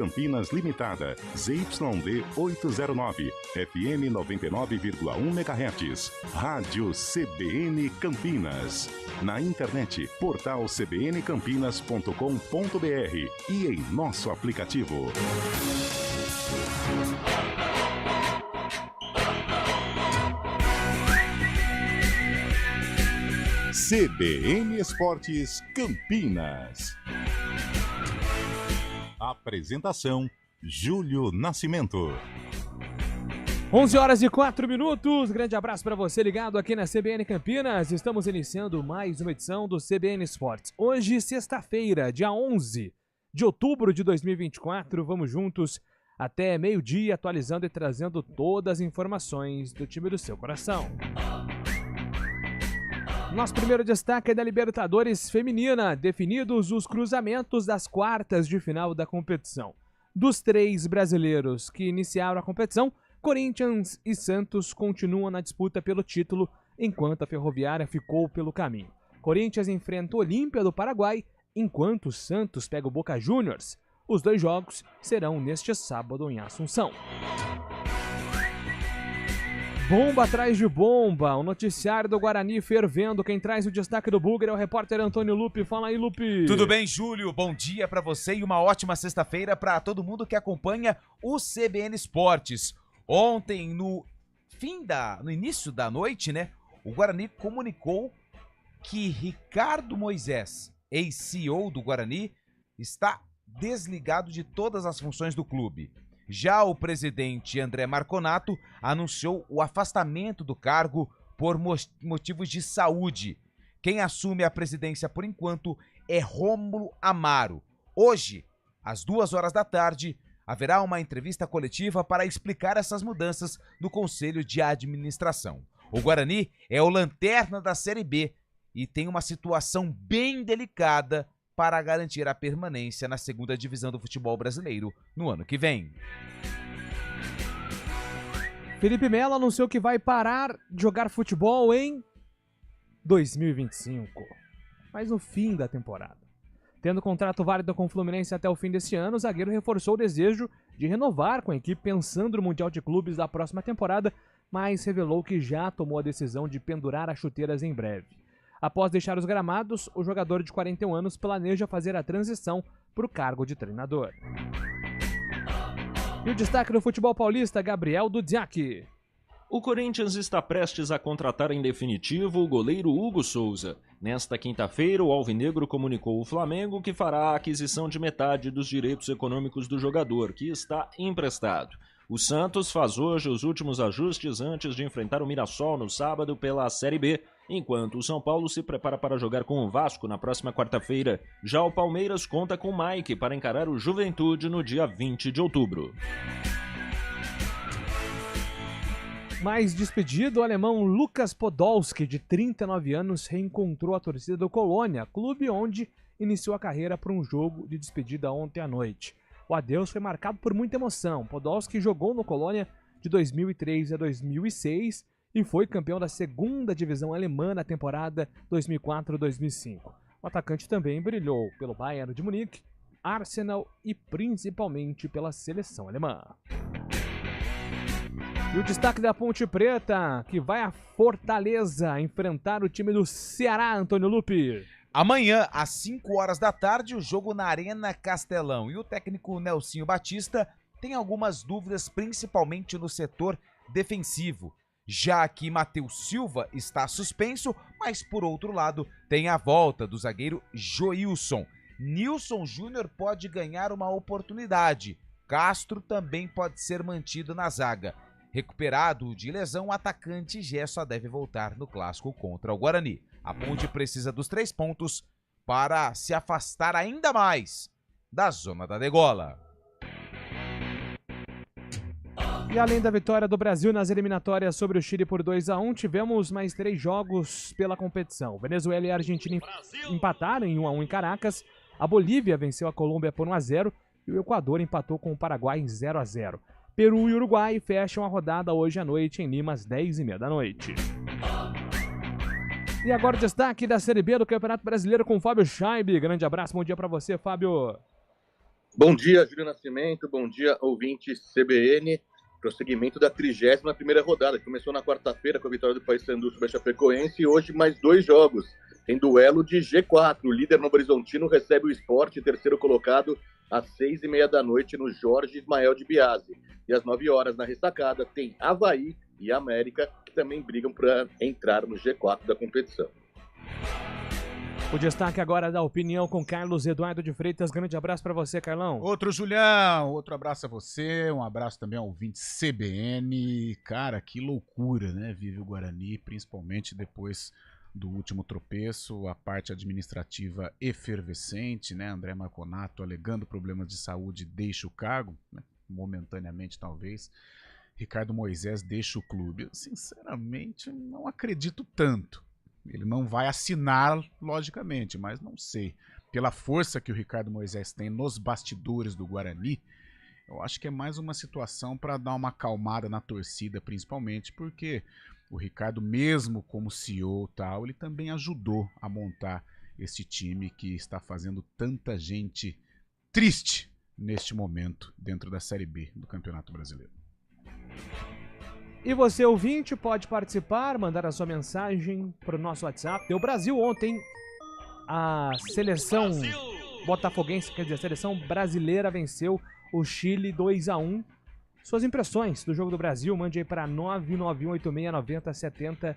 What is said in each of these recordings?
Campinas Limitada, ZYD 809, FM 99,1 MHz, Rádio CBN Campinas. Na internet, portal cbncampinas.com.br e em nosso aplicativo. CBN Esportes Campinas. Apresentação: Júlio Nascimento. 11h04. Grande abraço para você ligado aqui na CBN Campinas. Estamos iniciando mais uma edição do CBN Esportes. Hoje, sexta-feira, dia 11 de outubro de 2024. Vamos juntos até meio-dia, atualizando e trazendo todas as informações do time do seu coração. Nosso primeiro destaque é da Libertadores Feminina, definidos os cruzamentos das quartas de final da competição. Dos 3 brasileiros que iniciaram a competição, Corinthians e Santos continuam na disputa pelo título, enquanto a Ferroviária ficou pelo caminho. Corinthians enfrenta o Olímpia do Paraguai, enquanto o Santos pega o Boca Juniors. Os 2 jogos serão neste sábado em Assunção. Bomba atrás de bomba, o noticiário do Guarani fervendo. Quem traz o destaque do Bugre é o repórter Antônio Lupi. Fala aí, Lupi. Tudo bem, Júlio? Bom dia pra você e uma ótima sexta-feira pra todo mundo que acompanha o CBN Esportes. Ontem, no início da noite, né, o Guarani comunicou que Ricardo Moisés, ex-CEO do Guarani, está desligado de todas as funções do clube. Já o presidente André Marconato anunciou o afastamento do cargo por motivos de saúde. Quem assume a presidência por enquanto é Rômulo Amaro. Hoje, às 2h da tarde, haverá uma entrevista coletiva para explicar essas mudanças no Conselho de Administração. O Guarani é o lanterna da Série B e tem uma situação bem delicada para garantir a permanência na segunda divisão do futebol brasileiro no ano que vem. Felipe Melo anunciou que vai parar de jogar futebol em 2025, mas no fim da temporada. Tendo contrato válido com o Fluminense até o fim desse ano, o zagueiro reforçou o desejo de renovar com a equipe pensando no Mundial de Clubes da próxima temporada, mas revelou que já tomou a decisão de pendurar as chuteiras em breve. Após deixar os gramados, o jogador de 41 anos planeja fazer a transição para o cargo de treinador. E o destaque do futebol paulista, Gabriel Dudziak. O Corinthians está prestes a contratar em definitivo o goleiro Hugo Souza. Nesta quinta-feira, o alvinegro comunicou ao Flamengo que fará a aquisição de metade dos direitos econômicos do jogador, que está emprestado. O Santos faz hoje os últimos ajustes antes de enfrentar o Mirassol no sábado pela Série B, enquanto o São Paulo se prepara para jogar com o Vasco na próxima quarta-feira. Já o Palmeiras conta com o Mike para encarar o Juventude no dia 20 de outubro. Mais despedido, o alemão Lukas Podolski, de 39 anos, reencontrou a torcida do Colônia, clube onde iniciou a carreira por um jogo de despedida ontem à noite. O adeus foi marcado por muita emoção. Podolski jogou no Colônia de 2003 a 2006 e foi campeão da segunda divisão alemã na temporada 2004-2005. O atacante também brilhou pelo Bayern de Munique, Arsenal e principalmente pela seleção alemã. E o destaque da Ponte Preta, que vai a Fortaleza enfrentar o time do Ceará, Antônio Lupi. Amanhã, às 5h da tarde, o jogo na Arena Castelão. E o técnico Nelsinho Batista tem algumas dúvidas, principalmente no setor defensivo, já que Matheus Silva está suspenso, mas por outro lado tem a volta do zagueiro Joilson. Nilson Júnior pode ganhar uma oportunidade. Castro também pode ser mantido na zaga. Recuperado de lesão, o atacante Gé só deve voltar no clássico contra o Guarani. A Ponte precisa dos 3 pontos para se afastar ainda mais da zona da degola. E além da vitória do Brasil nas eliminatórias sobre o Chile por 2-1, tivemos mais 3 jogos pela competição. Venezuela e a Argentina empataram em 1-1 em Caracas, a Bolívia venceu a Colômbia por 1-0 e o Equador empatou com o Paraguai em 0-0. Peru e Uruguai fecham a rodada hoje à noite em Lima às 10h30 da noite. E agora o destaque da Série B do Campeonato Brasileiro com o Fábio Scheib. Grande abraço, bom dia pra você, Fábio. Bom dia, Júlio Nascimento. Bom dia, ouvintes CBN. Prosseguimento da 31ª rodada, que começou na quarta-feira com a vitória do Paysandu sobre a Chapecoense e hoje mais 2 jogos. Tem duelo de G4. O líder Novo Horizontino recebe o Sport, terceiro colocado, às 6h30 da noite no Jorge Ismael de Biasi. E às 9 horas na ressacada tem Avaí e América, que também brigam para entrar no G4 da competição. O destaque agora da opinião com Carlos Eduardo de Freitas. Grande abraço para você, Carlão. Outro Julião, outro abraço a você, um abraço também ao ouvinte CBN. Cara, que loucura, né? Vive o Guarani, principalmente depois do último tropeço, a parte administrativa efervescente, né? André Marconato alegando problemas de saúde deixa o cargo, né? Momentaneamente talvez. Ricardo Moisés deixa o clube. Eu, sinceramente, não acredito tanto. Ele não vai assinar, logicamente, mas não sei. Pela força que o Ricardo Moisés tem nos bastidores do Guarani, eu acho que é mais uma situação para dar uma acalmada na torcida, principalmente porque o Ricardo, mesmo como CEO e tal, ele também ajudou a montar esse time que está fazendo tanta gente triste neste momento dentro da Série B do Campeonato Brasileiro. E você, ouvinte, pode participar, mandar a sua mensagem para o nosso WhatsApp. Deu Brasil ontem. A seleção botafoguense, quer dizer, a seleção brasileira venceu o Chile 2-1. Suas impressões do jogo do Brasil, mande aí para 991869070.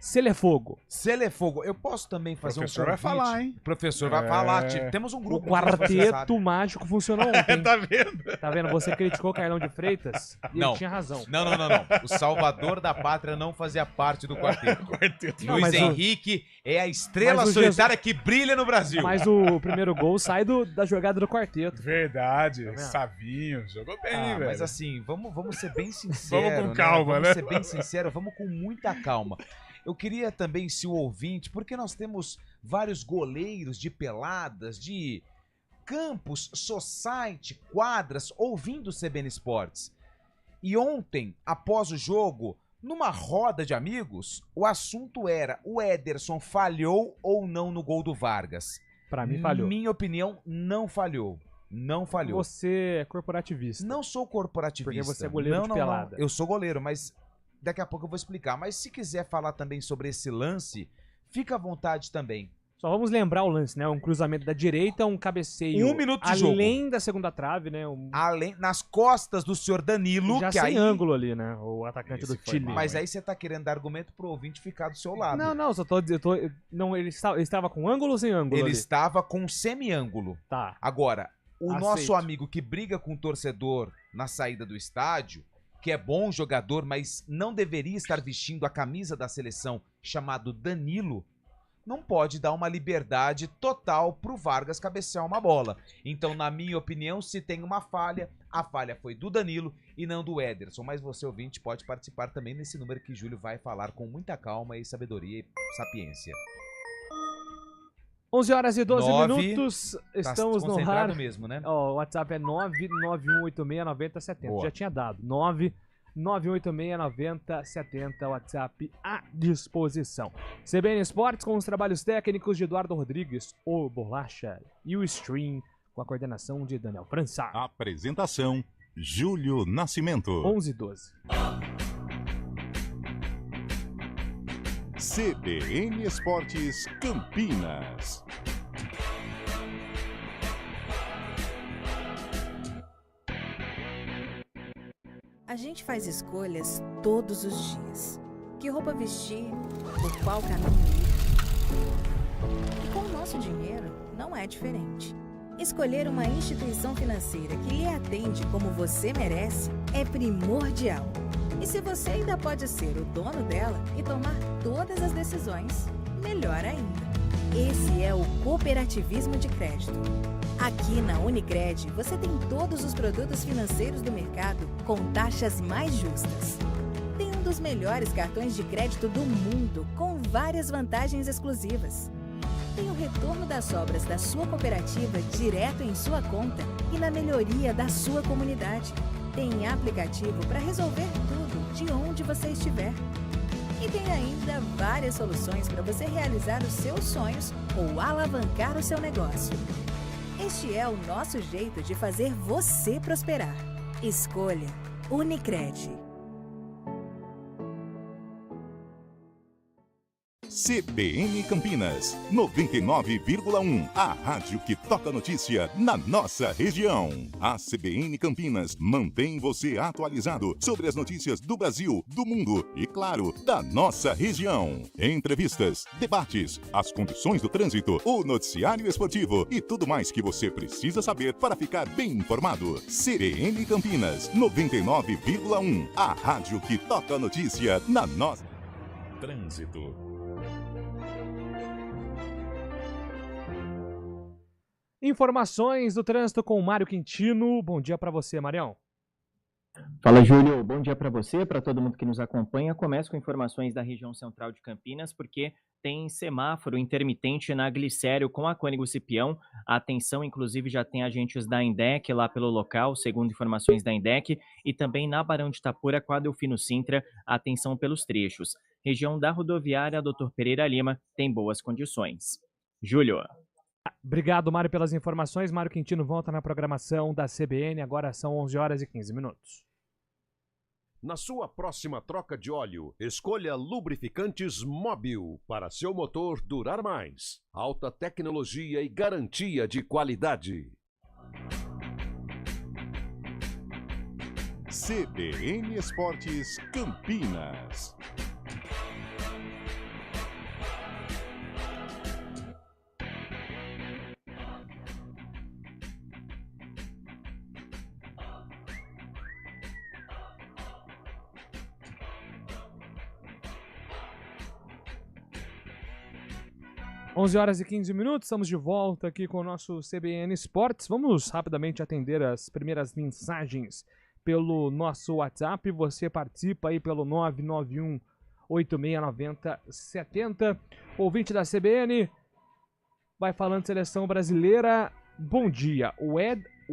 Celefogo. Celefogo. Eu posso também fazer um convite? Professor vai falar, hein? Professor vai falar. Temos um O grupo. quarteto mágico funcionou ontem. Tá vendo? Tá vendo? Você criticou o Carlão de Freitas e Não. ele tinha razão. Não. O Salvador da Pátria não fazia parte do quarteto. Não, Luiz mas Henrique é a estrela mas o solitária que brilha no Brasil. Mas o primeiro gol sai da jogada do quarteto. Verdade, Tá vendo? Savinho, jogou bem, velho. Mas assim, vamos ser bem sinceros. Vamos com calma, Vamos né? ser bem sinceros, vamos com muita calma. Eu queria também, se o ouvinte, porque nós temos vários goleiros de peladas, de campos, society, quadras, ouvindo o CBN Esportes. E ontem, após o jogo, numa roda de amigos, o assunto era: o Ederson falhou ou não no gol do Vargas? Pra mim, falhou. Minha opinião, não falhou. Não falhou. Você é corporativista. Não sou corporativista. Porque você é goleiro de pelada. Eu sou goleiro, mas daqui a pouco eu vou explicar. Mas se quiser falar também sobre esse lance, fica à vontade também. Só vamos lembrar o lance, né? Um cruzamento da direita, um cabeceio 1 minuto de jogo. além da segunda trave, né? Além, nas costas do senhor Danilo, Já que sem aí... ângulo ali, né? O atacante Esse do foi Chile. mal. Mas aí você tá querendo dar argumento pro ouvinte ficar do seu lado. Não, só tô dizendo. Não, ele estava com ângulo ou sem ângulo? Ele ali? estava com semi-ângulo. Tá. Agora, o Aceito. nosso amigo que briga com o torcedor na saída do estádio, que é bom jogador, mas não deveria estar vestindo a camisa da seleção, chamado Danilo, não pode dar uma liberdade total pro Vargas cabecear uma bola. Então, na minha opinião, se tem uma falha, a falha foi do Danilo e não do Ederson. Mas você, ouvinte, pode participar também nesse número que Júlio vai falar com muita calma e sabedoria e sapiência. 11 horas e 12 9, minutos. Estamos tá no concentrado ar. mesmo, né? Ó, o WhatsApp é 991869070. Boa. Já tinha dado. 991869070. WhatsApp à disposição. CBN Esportes com os trabalhos técnicos de Eduardo Rodrigues, o Bolacha e o Stream com a coordenação de Daniel França. Apresentação: Júlio Nascimento. 11 e 12. CBN Esportes Campinas. A gente faz escolhas todos os dias. Que roupa vestir, por qual caminho ir. E com o nosso dinheiro, não é diferente. Escolher uma instituição financeira que lhe atende como você merece é primordial. E se você ainda pode ser o dono dela e tomar todas as decisões, melhor ainda. Esse é o cooperativismo de crédito. Aqui na Unicred, você tem todos os produtos financeiros do mercado com taxas mais justas. Tem um dos melhores cartões de crédito do mundo, com várias vantagens exclusivas. Tem o retorno das sobras da sua cooperativa direto em sua conta e na melhoria da sua comunidade. Tem aplicativo para resolver tudo de onde você estiver. E tem ainda várias soluções para você realizar os seus sonhos ou alavancar o seu negócio. Este é o nosso jeito de fazer você prosperar. Escolha Unicred. CBN Campinas, 99,1. A rádio que toca notícia na nossa região. A CBN Campinas mantém você atualizado sobre as notícias do Brasil, do mundo e, claro, da nossa região. Entrevistas, debates, as condições do trânsito, o noticiário esportivo e tudo mais que você precisa saber para ficar bem informado. CBN Campinas, 99,1. A rádio que toca notícia na nossa... Trânsito. Informações do trânsito com o Mário Quintino. Bom dia para você, Marião. Fala, Júlio. Bom dia para você, para todo mundo que nos acompanha. Começo com informações da região central de Campinas, porque tem semáforo intermitente na Glicério com a Cônigo Cipião. A atenção, inclusive, já tem agentes da INDEC lá pelo local, segundo informações da INDEC, e também na Barão de Itapura com a Delfino Sintra, atenção pelos trechos. Região da rodoviária Dr. Pereira Lima tem boas condições. Júlio. Obrigado, Mário, pelas informações. Mário Quintino volta na programação da CBN. Agora são 11 horas e 15 minutos. Na sua próxima troca de óleo, escolha lubrificantes Móbil para seu motor durar mais. Alta tecnologia e garantia de qualidade. CBN Esportes Campinas. Onze horas e 15 minutos, estamos de volta aqui com o nosso CBN Esportes. Vamos rapidamente atender as primeiras mensagens pelo nosso WhatsApp. Você participa aí pelo 991-8690-70. Ouvinte da CBN, vai falando de seleção brasileira. Bom dia, o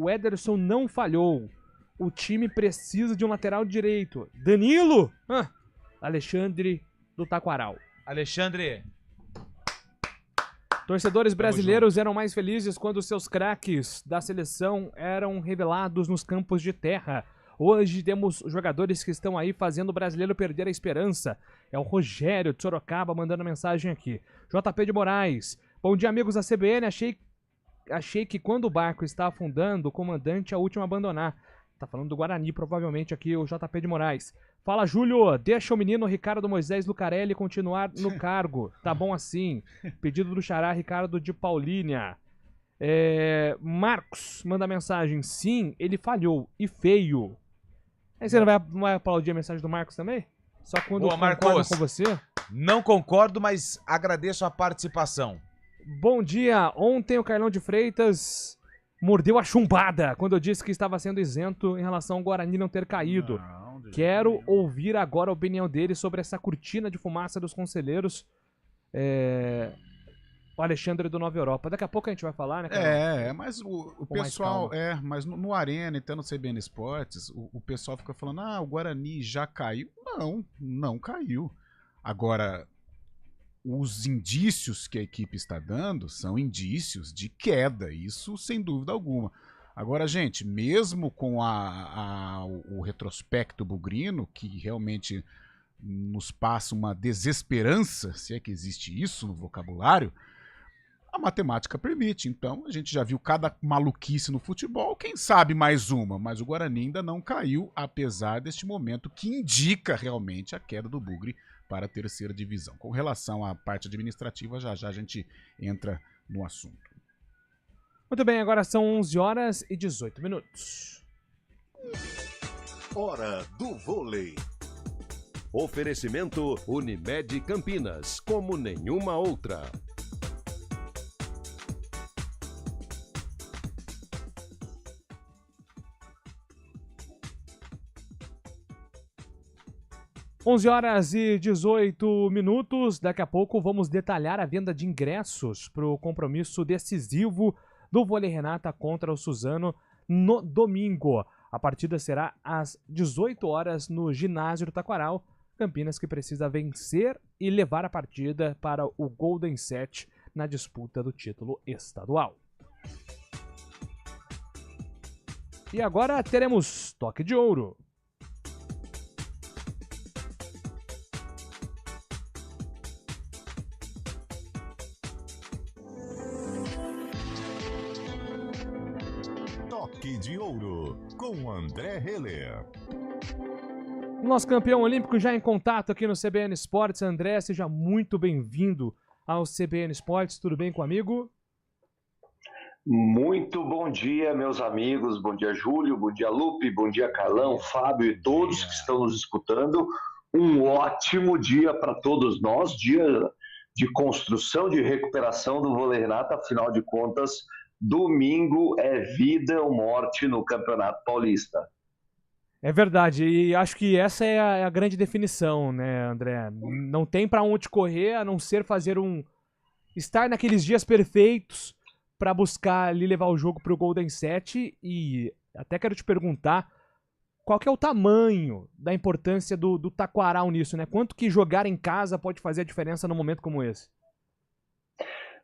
Ederson não falhou. O time precisa de um lateral direito. Danilo? Alexandre do Taquaral. Alexandre... Torcedores brasileiros eram mais felizes quando seus craques da seleção eram revelados nos campos de terra. Hoje temos jogadores que estão aí fazendo o brasileiro perder a esperança. É o Rogério de Sorocaba mandando mensagem aqui. JP de Moraes. Bom dia, amigos da CBN. Achei que quando o barco está afundando, o comandante é o último a abandonar. Tá falando do Guarani, provavelmente aqui o JP de Moraes. Fala, Júlio, deixa o menino Ricardo Moisés Lucarelli continuar no cargo. Tá bom assim. Pedido do Xará Ricardo de Paulínia. Marcos manda mensagem. Sim, ele falhou. E feio. Aí você não vai aplaudir a mensagem do Marcos também? Só quando Boa, concordo Marcos. com você? Não concordo, mas agradeço a participação. Bom dia. Ontem o Carlão de Freitas mordeu a chumbada quando eu disse que estava sendo isento em relação ao Guarani não ter caído. Quero ouvir agora a opinião dele sobre essa cortina de fumaça dos conselheiros. O Alexandre do Nova Europa. Daqui a pouco a gente vai falar, né, Carlão? Mas o pessoal... mas no Arena e no CBN Esportes, o pessoal fica falando, o Guarani já caiu. Não caiu. Agora, os indícios que a equipe está dando são indícios de queda, isso sem dúvida alguma. Agora, gente, mesmo com o retrospecto bugrino, que realmente nos passa uma desesperança, se é que existe isso no vocabulário, a matemática permite. Então, a gente já viu cada maluquice no futebol, quem sabe mais uma, mas o Guarani ainda não caiu, apesar deste momento que indica realmente a queda do Bugre para a terceira divisão. Com relação à parte administrativa, já a gente entra no assunto. Muito bem, agora são 11 horas e 18 minutos. Hora do vôlei. Oferecimento Unimed Campinas, como nenhuma outra. Onze horas e 18 minutos. Daqui a pouco vamos detalhar a venda de ingressos para o compromisso decisivo do Vôlei Renata contra o Suzano no domingo. A partida será às 18 horas no ginásio do Taquaral. Campinas que precisa vencer e levar a partida para o Golden Set na disputa do título estadual. E agora teremos Toque de Ouro. Toque de Ouro, com André Heller. Nosso campeão olímpico já em contato aqui no CBN Esportes. André, seja muito bem-vindo ao CBN Esportes. Tudo bem com o amigo? Muito bom dia, meus amigos. Bom dia, Júlio. Bom dia, Lupe. Bom dia, Carlão, Fábio e todos que estão nos escutando. Um ótimo dia para todos nós. Dia de construção, de recuperação do vôlei Renata. Afinal de contas, domingo é vida ou morte no Campeonato Paulista. É verdade, e acho que essa é a grande definição, né, André? Não tem pra onde correr, a não ser estar naqueles dias perfeitos pra buscar ali levar o jogo pro Golden Set. E até quero te perguntar, qual que é o tamanho da importância do Taquaral nisso, né? Quanto que jogar em casa pode fazer a diferença num momento como esse?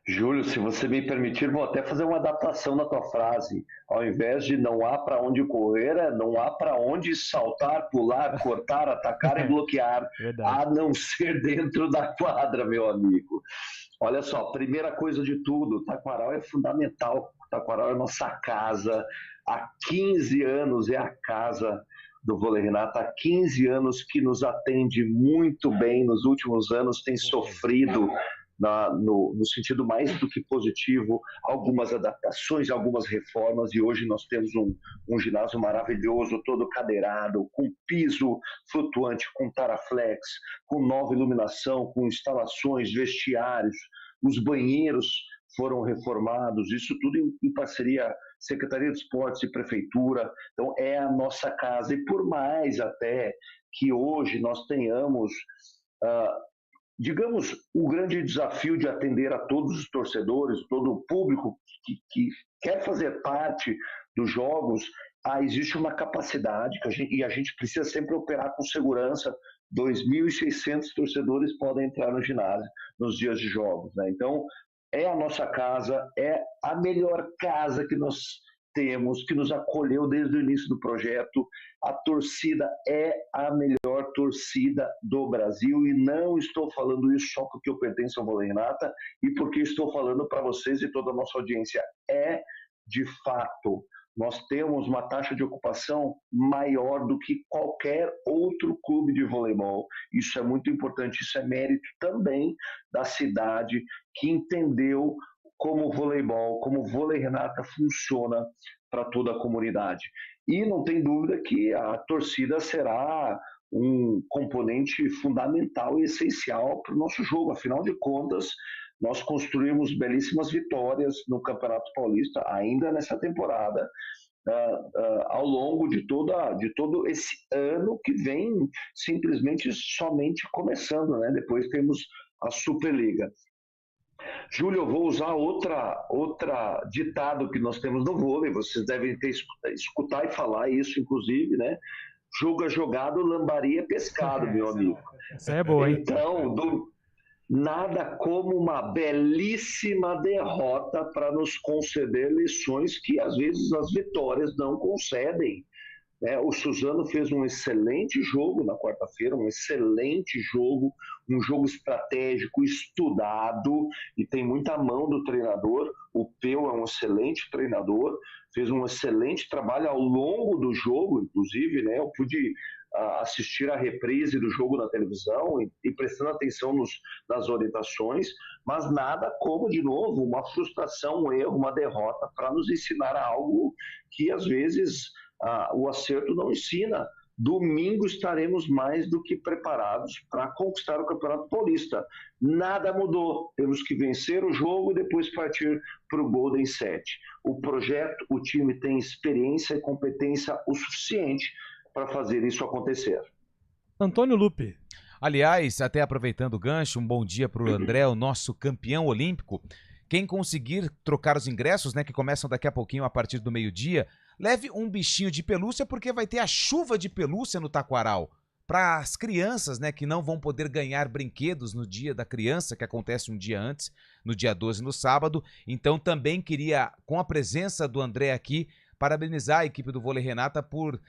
Júlio, se você me permitir, vou até fazer uma adaptação na tua frase. Ao invés de não há para onde correr, não há para onde saltar, pular, cortar, atacar e bloquear, a não ser dentro da quadra, meu amigo. Olha só, primeira coisa de tudo, o Taquaral é fundamental. O Taquaral é nossa casa. Há 15 anos é a casa do vôlei Renata. Há 15 anos que nos atende muito bem. Nos últimos anos tem sofrido no sentido mais do que positivo, algumas adaptações, algumas reformas, e hoje nós temos um ginásio maravilhoso, todo cadeirado, com piso flutuante, com Taraflex, com nova iluminação, com instalações, vestiários, os banheiros foram reformados, isso tudo em parceria Secretaria de Esportes e Prefeitura. Então é a nossa casa, e por mais até que hoje nós tenhamos digamos, o grande desafio de atender a todos os torcedores, todo o público que quer fazer parte dos jogos, existe uma capacidade e a gente precisa sempre operar com segurança. 2.600 torcedores podem entrar no ginásio nos dias de jogos, né? Então, é a nossa casa, é a melhor casa que nós temos, que nos acolheu desde o início do projeto. A torcida é a melhor torcida do Brasil, e não estou falando isso só porque eu pertenço ao vôlei Renata e porque estou falando para vocês e toda a nossa audiência. É de fato. Nós temos uma taxa de ocupação maior do que qualquer outro clube de voleibol. Isso é muito importante, isso é mérito também da cidade, que entendeu como o voleibol, como o vôlei Renata funciona para toda a comunidade. E não tem dúvida que a torcida será um componente fundamental e essencial para o nosso jogo. Afinal de contas, nós construímos belíssimas vitórias no Campeonato Paulista, ainda nessa temporada, ao longo de todo esse ano que vem simplesmente somente começando, né? Depois temos a Superliga. Júlio, eu vou usar outra ditado que nós temos no vôlei, vocês devem escutar e falar isso, inclusive, né? Jogo é jogado, lambaria é pescado, meu amigo. Isso é boa, hein? Então, nada como uma belíssima derrota para nos conceder lições que, às vezes, as vitórias não concedem. O Suzano fez um excelente jogo na quarta-feira, um excelente jogo, um jogo estratégico, estudado, e tem muita mão do treinador. O Peu é um excelente treinador, fez um excelente trabalho ao longo do jogo, inclusive, né? Eu pude assistir a reprise do jogo na televisão e prestando atenção nas orientações, mas nada como, de novo, uma frustração, um erro, uma derrota, para nos ensinar algo que, às vezes, o acerto não ensina. Domingo estaremos mais do que preparados para conquistar o Campeonato Paulista. Nada mudou. Temos que vencer o jogo e depois partir para o Golden Set. O projeto, o time tem experiência e competência o suficiente para fazer isso acontecer. Antônio Lupe. Aliás, até aproveitando o gancho, um bom dia para o André, o nosso campeão olímpico. Quem conseguir trocar os ingressos, né, que começam daqui a pouquinho a partir do meio-dia, leve um bichinho de pelúcia, porque vai ter a chuva de pelúcia no Taquaral. Para as crianças, né, que não vão poder ganhar brinquedos no dia da criança, que acontece um dia antes, no dia 12, no sábado. Então também queria, com a presença do André aqui, parabenizar a equipe do Vôlei Renata por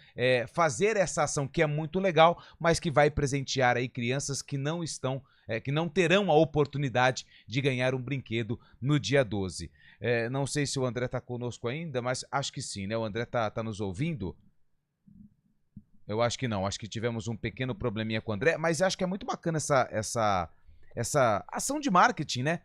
fazer essa ação que é muito legal, mas que vai presentear aí crianças que não estão, que não terão a oportunidade de ganhar um brinquedo no dia 12. Não sei se o André tá conosco ainda, mas acho que sim, né? O André tá nos ouvindo? Eu acho que não, acho que tivemos um pequeno probleminha com o André, mas acho que é muito bacana essa ação de marketing, né?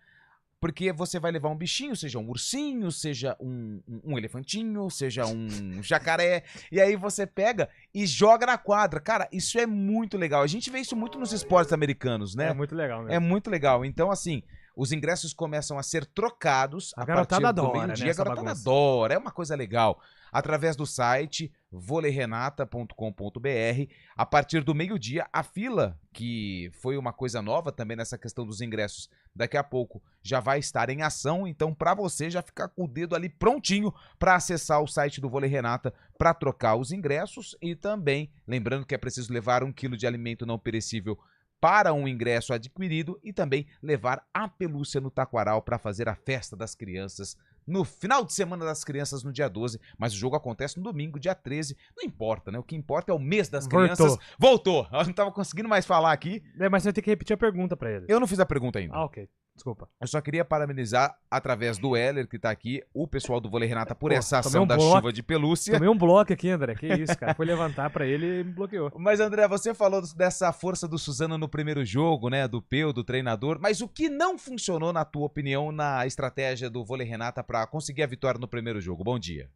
Porque você vai levar um bichinho, seja um ursinho, seja um elefantinho, seja um jacaré, e aí você pega e joga na quadra. Cara, isso é muito legal. A gente vê isso muito nos esportes americanos, né? É muito legal mesmo. É muito legal. Então, assim, os ingressos começam a ser trocados a garotada partir do adora, meio-dia. né, A garotada adora, é uma coisa legal. Através do site voleirenata.com.br, a partir do meio-dia, a fila, que foi uma coisa nova também nessa questão dos ingressos, daqui a pouco já vai estar em ação, então para você já ficar com o dedo ali prontinho para acessar o site do Vôlei Renata para trocar os ingressos e também, lembrando que é preciso levar 1 quilo de alimento não perecível para um ingresso adquirido e também levar a pelúcia no taquaral para fazer a festa das crianças no final de semana das crianças no dia 12, mas o jogo acontece no domingo, dia 13, não importa, né? O que importa é o mês das crianças. Voltou! Eu não tava conseguindo mais falar aqui. Mas você vai ter que repetir a pergunta pra ele. Eu não fiz a pergunta ainda. Ah, ok. Desculpa. Eu só queria parabenizar, através do Heller, que tá aqui, o pessoal do Vôlei Renata por essa ação da chuva de pelúcia. Tomei um bloco aqui, André. Que isso, cara. Foi levantar pra ele e me bloqueou. Mas, André, você falou dessa força do Suzano no primeiro jogo, né? Do Peu, do treinador. Mas o que não funcionou, na tua opinião, na estratégia do Vôlei Renata pra conseguir a vitória no primeiro jogo? Bom dia.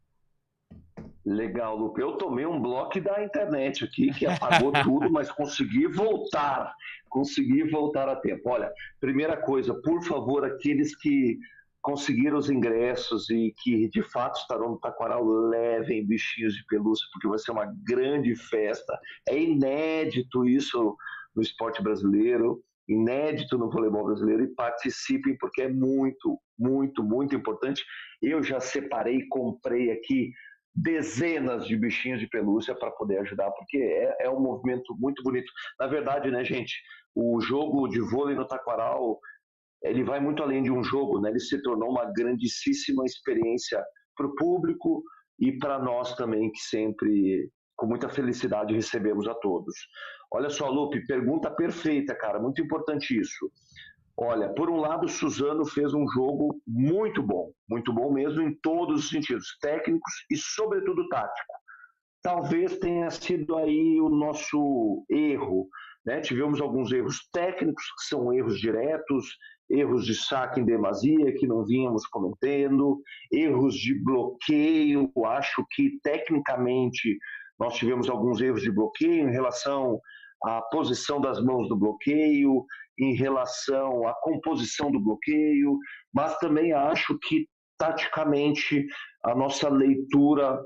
Legal, Lupe. Eu tomei um bloco da internet aqui, que apagou tudo, mas consegui voltar a tempo. Olha, primeira coisa, por favor, aqueles que conseguiram os ingressos e que de fato estarão no Taquaral, levem bichinhos de pelúcia, porque vai ser uma grande festa. É inédito isso no esporte brasileiro, inédito no voleibol brasileiro, e participem, porque é muito, muito, muito importante. Eu já separei, comprei aqui dezenas de bichinhos de pelúcia para poder ajudar, porque é um movimento muito bonito. Na verdade, né, gente, o jogo de vôlei no Taquaral, ele vai muito além de um jogo, né? Ele se tornou uma grandíssima experiência para o público e para nós também, que sempre, com muita felicidade, recebemos a todos. Olha só, Lupe, pergunta perfeita, cara, muito importante isso. Olha, por um lado, o Suzano fez um jogo muito bom mesmo em todos os sentidos, técnicos e, sobretudo, tático. Talvez tenha sido aí o nosso erro, né? Tivemos alguns erros técnicos, que são erros diretos, erros de saque em demasia, que não vínhamos cometendo, erros de bloqueio. Acho que, tecnicamente, nós tivemos alguns erros de bloqueio em relação à posição das mãos do bloqueio, em relação à composição do bloqueio, mas também acho que, taticamente, a nossa leitura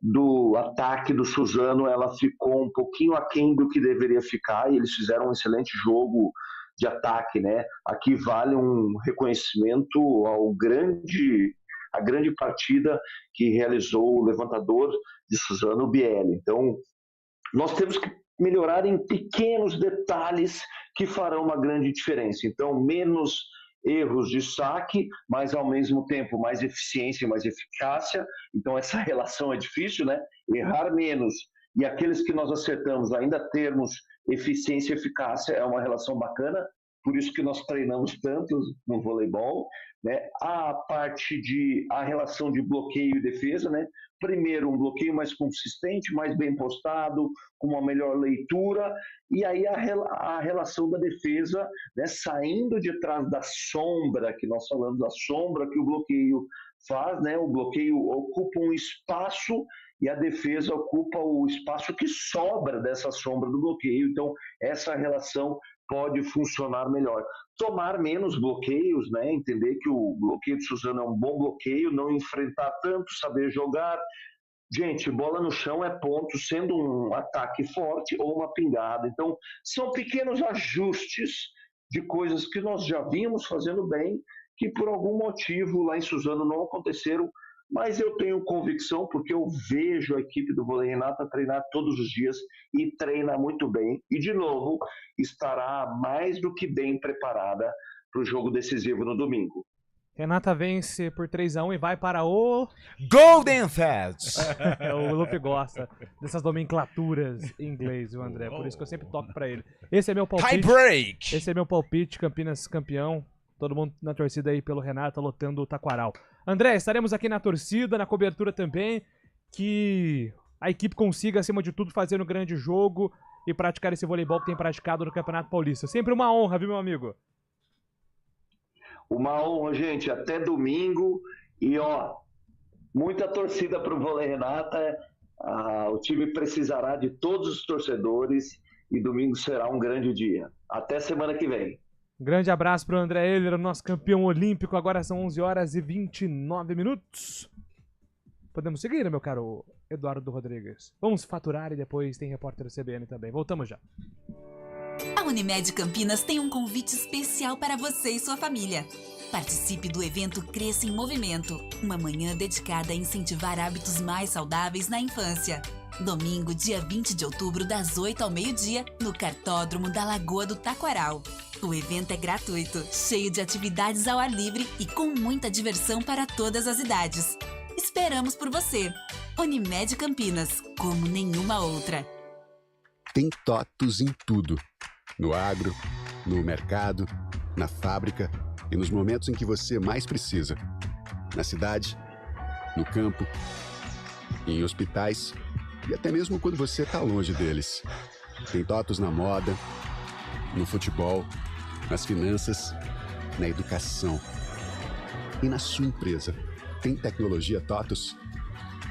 do ataque do Suzano, ela ficou um pouquinho aquém do que deveria ficar, e eles fizeram um excelente jogo de ataque, né? Aqui vale um reconhecimento à grande partida que realizou o levantador de Suzano, o Bielli. Então, nós temos que melhorar em pequenos detalhes que farão uma grande diferença. Então, menos erros de saque, mas ao mesmo tempo mais eficiência e mais eficácia. Então, essa relação é difícil, né? Errar menos e aqueles que nós acertamos ainda termos eficiência e eficácia é uma relação bacana. Por isso que nós treinamos tanto no voleibol, né? A relação de bloqueio e defesa, né? Primeiro, um bloqueio mais consistente, mais bem postado, com uma melhor leitura, e aí a relação da defesa, né? Saindo de trás da sombra, que nós falamos, a sombra que o bloqueio faz, né? O bloqueio ocupa um espaço e a defesa ocupa o espaço que sobra dessa sombra do bloqueio. Então, essa relação pode funcionar melhor. Tomar menos bloqueios, né? Entender que o bloqueio de Suzano é um bom bloqueio, não enfrentar tanto, saber jogar. Gente, bola no chão é ponto, sendo um ataque forte ou uma pingada. Então, são pequenos ajustes de coisas que nós já vimos fazendo bem, que por algum motivo lá em Suzano não aconteceram, mas eu tenho convicção, porque eu vejo a equipe do Vôlei Renata treinar todos os dias e treina muito bem. E, de novo, estará mais do que bem preparada para o jogo decisivo no domingo. Renata vence por 3-1 e vai para o... Golden Threads! O Luffy gosta dessas nomenclaturas em inglês, o André. Por isso que eu sempre toco pra ele. Esse é meu palpite. Tie break! Esse é meu palpite, Campinas campeão. Todo mundo na torcida aí pelo Renato, lotando o Taquaral. André, estaremos aqui na torcida, na cobertura também. Que a equipe consiga, acima de tudo, fazer um grande jogo e praticar esse voleibol que tem praticado no Campeonato Paulista. Sempre uma honra, viu, meu amigo? Uma honra, gente. Até domingo. E, muita torcida para o Vôlei Renata. O time precisará de todos os torcedores e domingo será um grande dia. Até semana que vem. Grande abraço para o André Heller, nosso campeão olímpico. Agora são 11h29. Podemos seguir, meu caro Eduardo Rodrigues? Vamos faturar e depois tem repórter do CBN também. Voltamos já. A Unimed Campinas tem um convite especial para você e sua família. Participe do evento Cresça em Movimento, uma manhã dedicada a incentivar hábitos mais saudáveis na infância. Domingo, dia 20 de outubro, das 8 ao meio-dia, no Cartódromo da Lagoa do Taquaral. O evento é gratuito, cheio de atividades ao ar livre e com muita diversão para todas as idades. Esperamos por você. Unimed Campinas, como nenhuma outra. Tem TOTUS em tudo. No agro, no mercado, na fábrica e nos momentos em que você mais precisa. Na cidade, no campo, em hospitais e até mesmo quando você está longe deles. Tem TOTUS na moda, no futebol, nas finanças, na educação e na sua empresa. Tem tecnologia TOTUS?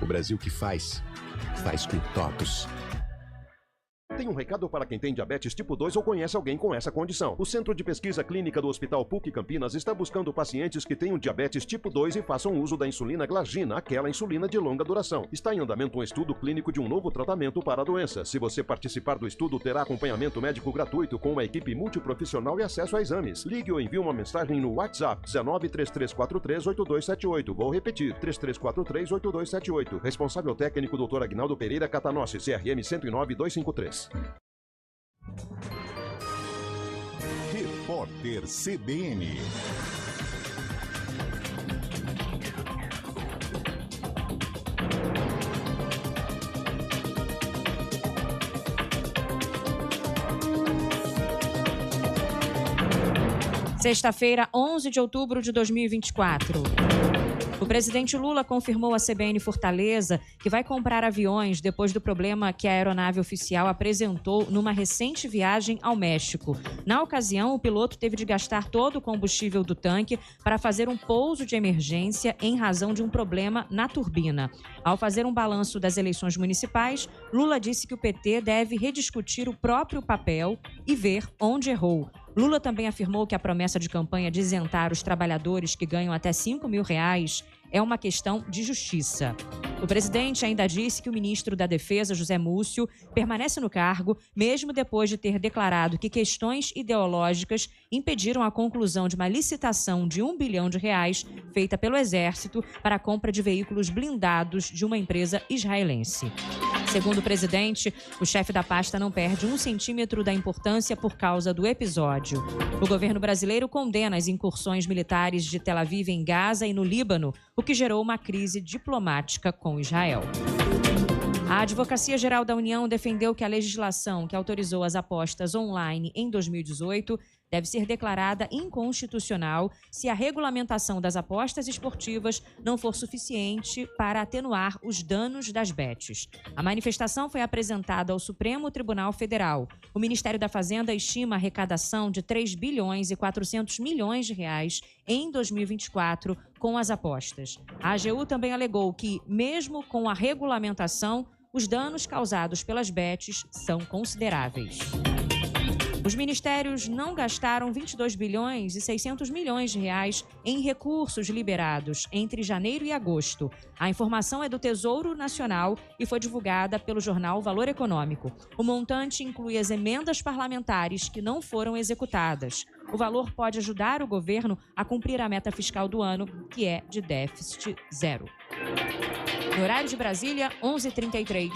O Brasil que faz com TOTUS. Tem um recado para quem tem diabetes tipo 2 ou conhece alguém com essa condição. O Centro de Pesquisa Clínica do Hospital PUC Campinas está buscando pacientes que tenham diabetes tipo 2 e façam uso da insulina glargina, aquela insulina de longa duração. Está em andamento um estudo clínico de um novo tratamento para a doença. Se você participar do estudo, terá acompanhamento médico gratuito com uma equipe multiprofissional e acesso a exames. Ligue ou envie uma mensagem no WhatsApp 19 3343 8278. Vou repetir, 3343 8278. Responsável técnico Dr. Agnaldo Pereira Catanossi, CRM 109253. Repórter CBN. Sexta-feira, 11 de outubro de 2024. O presidente Lula confirmou à CBN Fortaleza que vai comprar aviões depois do problema que a aeronave oficial apresentou numa recente viagem ao México. Na ocasião, o piloto teve de gastar todo o combustível do tanque para fazer um pouso de emergência em razão de um problema na turbina. Ao fazer um balanço das eleições municipais, Lula disse que o PT deve rediscutir o próprio papel e ver onde errou. Lula também afirmou que a promessa de campanha de isentar os trabalhadores que ganham até R$5 mil é uma questão de justiça. O presidente ainda disse que o ministro da Defesa, José Múcio, permanece no cargo, mesmo depois de ter declarado que questões ideológicas impediram a conclusão de uma licitação de R$1 bilhão feita pelo Exército para a compra de veículos blindados de uma empresa israelense. Segundo o presidente, o chefe da pasta não perde 1 centímetro da importância por causa do episódio. O governo brasileiro condena as incursões militares de Tel Aviv em Gaza e no Líbano, o que gerou uma crise diplomática com Israel. A Advocacia Geral da União defendeu que a legislação que autorizou as apostas online em 2018 deve ser declarada inconstitucional se a regulamentação das apostas esportivas não for suficiente para atenuar os danos das bets. A manifestação foi apresentada ao Supremo Tribunal Federal. O Ministério da Fazenda estima a arrecadação de R$3 bilhões e 400 milhões em 2024 com as apostas. A AGU também alegou que, mesmo com a regulamentação, os danos causados pelas bets são consideráveis. Os ministérios não gastaram 22 bilhões e 600 milhões de reais em recursos liberados entre janeiro e agosto. A informação é do Tesouro Nacional e foi divulgada pelo jornal Valor Econômico. O montante inclui as emendas parlamentares que não foram executadas. O valor pode ajudar o governo a cumprir a meta fiscal do ano, que é de déficit zero. No horário de Brasília, 11h33.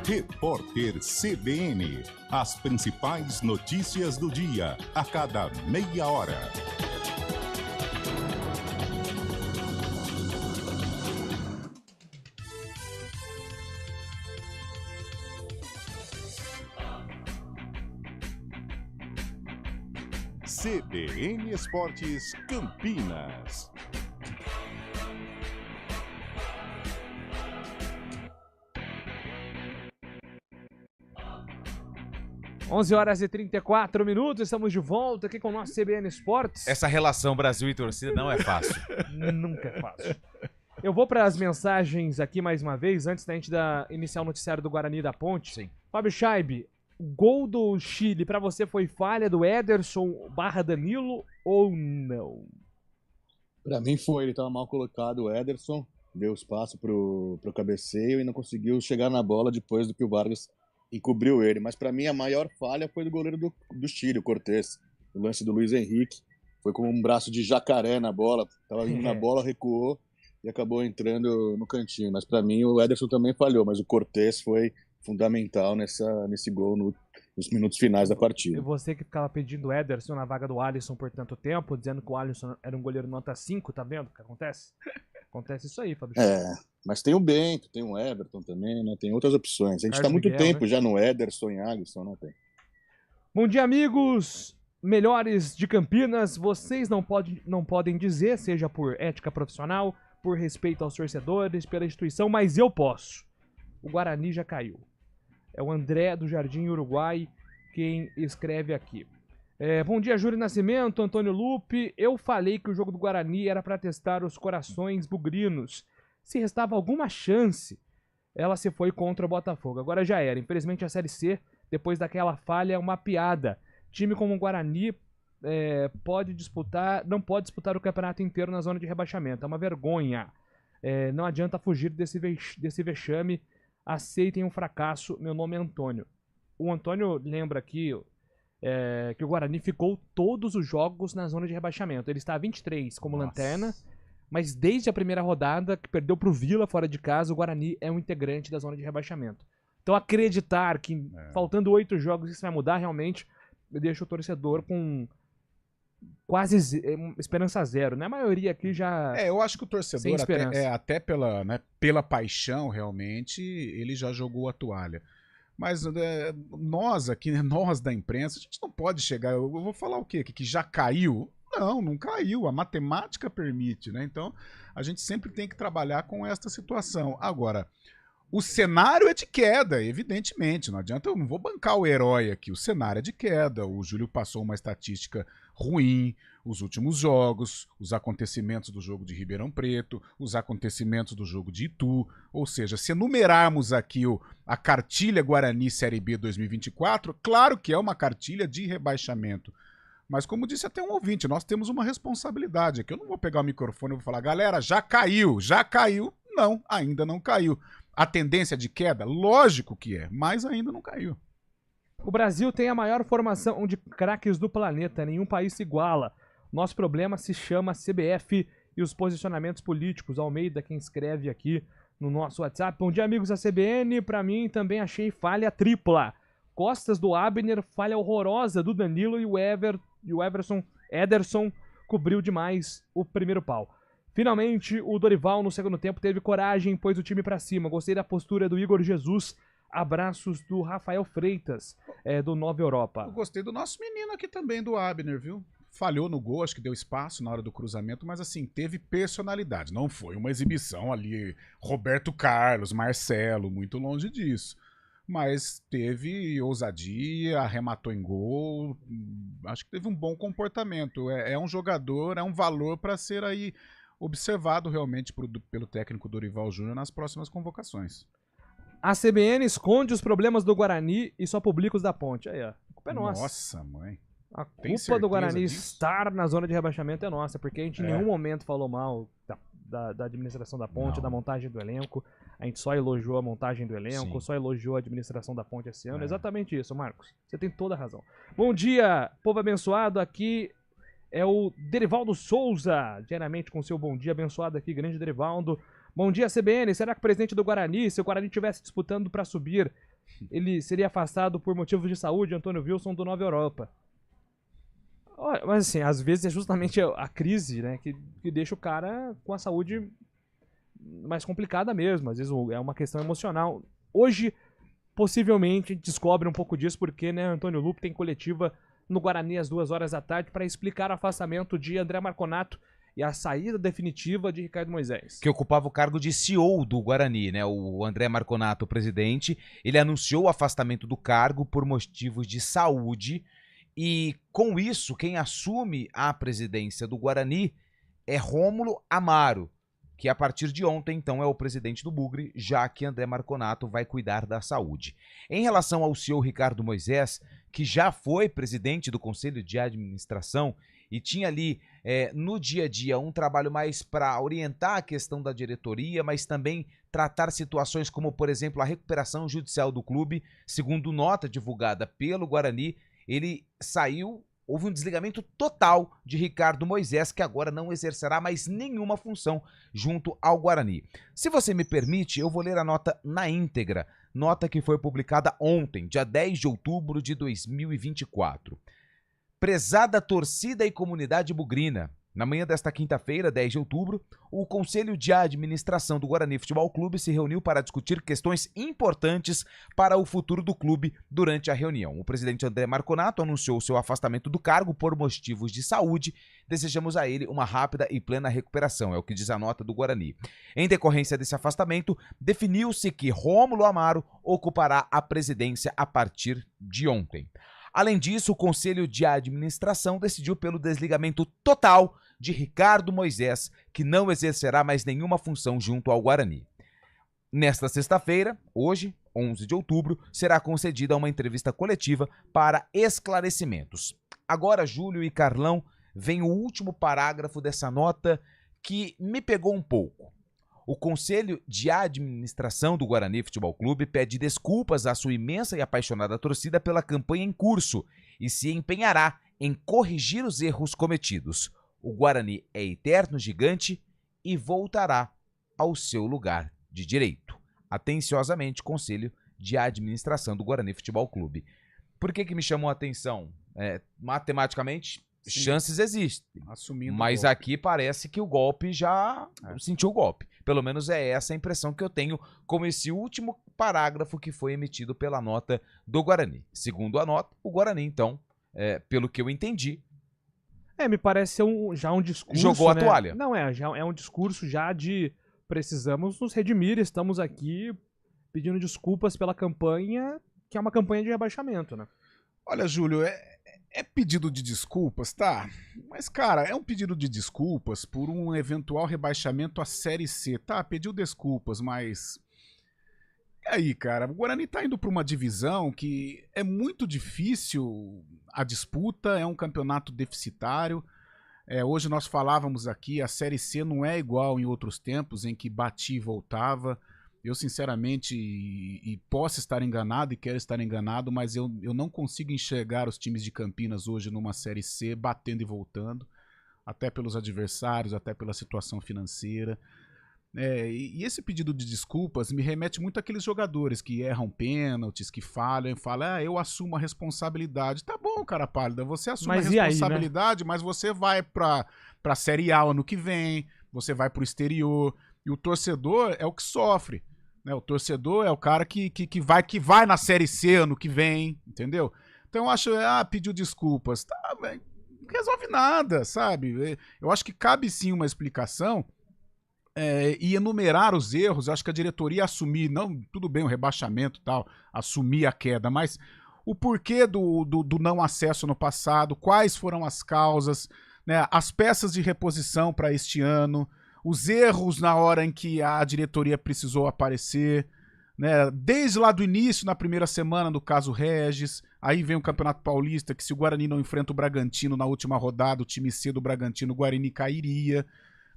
Repórter CBN. As principais notícias do dia, a cada meia hora. CBN Esportes Campinas. 11h34, estamos de volta aqui com o nosso CBN Esportes. Essa relação Brasil e torcida não é fácil. Nunca é fácil. Eu vou para as mensagens aqui mais uma vez, antes da gente iniciar o noticiário do Guarani da Ponte. Sim. Fábio Scheibe, o gol do Chile para você foi falha do Ederson/Danilo ou não? Para mim foi, ele estava mal colocado, o Ederson, deu espaço pro cabeceio e não conseguiu chegar na bola depois do que o Vargas encobriu ele. Mas para mim a maior falha foi do goleiro do Chile, o Cortés. O lance do Luiz Henrique foi como um braço de jacaré na bola, tava indo na bola, recuou e acabou entrando no cantinho. Mas para mim o Ederson também falhou, mas o Cortés foi fundamental nesse gol nos minutos finais da partida. E você que ficava pedindo o Ederson na vaga do Alisson por tanto tempo, dizendo que o Alisson era um goleiro nota 5, tá vendo o que acontece? Acontece isso aí, Fábio. Mas tem o Bento, tem o Everton também, né? Tem outras opções. A gente está há muito tempo já no Ederson e Alisson, né? Bom dia, amigos! Melhores de Campinas, vocês não podem dizer, seja por ética profissional, por respeito aos torcedores, pela instituição, mas eu posso. O Guarani já caiu. É o André do Jardim Uruguai quem escreve aqui. Bom dia, Júlio Nascimento, Antônio Lupe. Eu falei que o jogo do Guarani era para testar os corações bugrinos. Se restava alguma chance, ela se foi contra o Botafogo. Agora já era. Infelizmente a Série C, depois daquela falha, é uma piada. Time como o Guarani não pode disputar o campeonato inteiro na zona de rebaixamento. É uma vergonha. Não adianta fugir desse vexame. Aceitem um fracasso. Meu nome é Antônio. O Antônio lembra aqui que o Guarani ficou todos os jogos na zona de rebaixamento. Ele está a 23 como lanterna, mas desde a primeira rodada, que perdeu para o Vila fora de casa, o Guarani é um integrante da zona de rebaixamento. Então acreditar que faltando 8 jogos isso vai mudar, realmente deixa o torcedor com quase esperança zero, né? A maioria aqui já... eu acho que o torcedor, até pela paixão, realmente, ele já jogou a toalha. Mas nós aqui, nós da imprensa, a gente não pode chegar... Eu vou falar o quê? Que já caiu? Não caiu. A matemática permite, né? Então, a gente sempre tem que trabalhar com esta situação. Agora, o cenário é de queda, evidentemente. Não adianta, eu não vou bancar o herói aqui. O cenário é de queda. O Júlio passou uma estatística ruim, os últimos jogos, os acontecimentos do jogo de Ribeirão Preto, os acontecimentos do jogo de Itu. Ou seja, se enumerarmos aqui a cartilha Guarani Série B 2024, claro que é uma cartilha de rebaixamento. Mas como disse até um ouvinte, nós temos uma responsabilidade aqui. Eu não vou pegar o microfone e vou falar, galera, já caiu. Não, ainda não caiu. A tendência de queda? Lógico que é, mas ainda não caiu. O Brasil tem a maior formação de craques do planeta, nenhum país se iguala. Nosso problema se chama CBF e os posicionamentos políticos. Almeida, quem escreve aqui no nosso WhatsApp. Bom dia, amigos da CBN. Pra mim, também achei falha tripla. Costas do Abner, falha horrorosa do Danilo e o Ederson cobriu demais o primeiro pau. Finalmente, o Dorival no segundo tempo teve coragem, pôs o time pra cima. Gostei da postura do Igor Jesus. Abraços do Rafael Freitas, do Nova Europa. Eu gostei do nosso menino aqui também, do Abner, viu? Falhou no gol, acho que deu espaço na hora do cruzamento, mas assim, teve personalidade. Não foi uma exibição ali, Roberto Carlos, Marcelo, muito longe disso. Mas teve ousadia, arrematou em gol, acho que teve um bom comportamento. É um jogador, é um valor para ser aí observado realmente pelo técnico Dorival Júnior nas próximas convocações. A CBN esconde os problemas do Guarani e só publica os da Ponte. Aí, ó. A culpa é nossa. Nossa, mãe. A culpa do Guarani estar na zona de rebaixamento é nossa, porque a gente em nenhum momento falou mal da administração da Ponte, da montagem do elenco. A gente só elogiou a montagem do elenco, só elogiou a administração da Ponte esse ano. Exatamente isso, Marcos. Você tem toda a razão. Bom dia, povo abençoado. Aqui é o Derivaldo Souza, diariamente com seu bom dia abençoado aqui, grande Derivaldo. Bom dia, CBN. Será que o presidente do Guarani, se o Guarani estivesse disputando para subir, ele seria afastado por motivos de saúde, Antônio Wilson, do Nova Europa. Olha, mas assim, às vezes é justamente a crise, né, que deixa o cara com a saúde mais complicada mesmo. Às vezes é uma questão emocional. Hoje, possivelmente, descobre um pouco disso, porque, né, Antônio Lupo tem coletiva no Guarani às 14h para explicar o afastamento de André Marconato e a saída definitiva de Ricardo Moisés. Que ocupava o cargo de CEO do Guarani, né? O André Marconato, o presidente, ele anunciou o afastamento do cargo por motivos de saúde e, com isso, quem assume a presidência do Guarani é Rômulo Amaro, que a partir de ontem, então, é o presidente do Bugre, já que André Marconato vai cuidar da saúde. Em relação ao CEO Ricardo Moisés, que já foi presidente do Conselho de Administração e tinha ali, no dia a dia, um trabalho mais para orientar a questão da diretoria, mas também tratar situações como, por exemplo, a recuperação judicial do clube. Segundo nota divulgada pelo Guarani, ele saiu, houve um desligamento total de Ricardo Moisés, que agora não exercerá mais nenhuma função junto ao Guarani. Se você me permite, eu vou ler a nota na íntegra, nota que foi publicada ontem, dia 10 de outubro de 2024. Prezada torcida e comunidade bugrina, na manhã desta quinta-feira, 10 de outubro, o Conselho de Administração do Guarani Futebol Clube se reuniu para discutir questões importantes para o futuro do clube. Durante a reunião, o presidente André Marconato anunciou seu afastamento do cargo por motivos de saúde. Desejamos a ele uma rápida e plena recuperação, é o que diz a nota do Guarani. Em decorrência desse afastamento, definiu-se que Rômulo Amaro ocupará a presidência a partir de ontem. Além disso, o Conselho de Administração decidiu pelo desligamento total de Ricardo Moisés, que não exercerá mais nenhuma função junto ao Guarani. Nesta sexta-feira, hoje, 11 de outubro, será concedida uma entrevista coletiva para esclarecimentos. Agora, Júlio e Carlão, vem o último parágrafo dessa nota que me pegou um pouco. O Conselho de Administração do Guarani Futebol Clube pede desculpas à sua imensa e apaixonada torcida pela campanha em curso e se empenhará em corrigir os erros cometidos. O Guarani é eterno gigante e voltará ao seu lugar de direito. Atenciosamente, Conselho de Administração do Guarani Futebol Clube. Por que me chamou a atenção? Matematicamente, sim, chances existem. Assumindo mas aqui parece que o golpe já sentiu o golpe. Pelo menos é essa a impressão que eu tenho com esse último parágrafo que foi emitido pela nota do Guarani. Segundo a nota, o Guarani, então, pelo que eu entendi... me parece ser já um discurso... Jogou a né? toalha. Não, já é um discurso já de precisamos nos redimir, estamos aqui pedindo desculpas pela campanha, que é uma campanha de rebaixamento, né? Olha, Júlio, é pedido de desculpas, tá? Mas, cara, é um pedido de desculpas por um eventual rebaixamento à Série C, tá? Pediu desculpas, mas... E aí, cara? O Guarani tá indo pra uma divisão que é muito difícil a disputa, é um campeonato deficitário. Hoje nós falávamos aqui, a Série C não é igual em outros tempos, em que batia e voltava. Eu, sinceramente, e posso estar enganado e quero estar enganado, mas eu não consigo enxergar os times de Campinas hoje numa Série C batendo e voltando, até pelos adversários, até pela situação financeira. E esse pedido de desculpas me remete muito àqueles jogadores que erram pênaltis, que falham e falam, eu assumo a responsabilidade. Tá bom, cara pálida, você assume a responsabilidade, aí, né? Mas você vai pra Série A ano que vem, você vai pro exterior, e o torcedor é o que sofre. Né? O torcedor é o cara que vai na Série C ano que vem, entendeu? Então eu acho, pediu desculpas. Tá, véio, não resolve nada, sabe? Eu acho que cabe sim uma explicação e enumerar os erros. Eu acho que a diretoria assumir, não, tudo bem, o rebaixamento e tal, assumir a queda, mas o porquê do não acesso no passado, quais foram as causas, né? As peças de reposição para este ano, os erros na hora em que a diretoria precisou aparecer, né? Desde lá do início, na primeira semana do caso Regis, aí vem o Campeonato Paulista, que se o Guarani não enfrenta o Bragantino na última rodada, o time C do Bragantino, o Guarani cairia,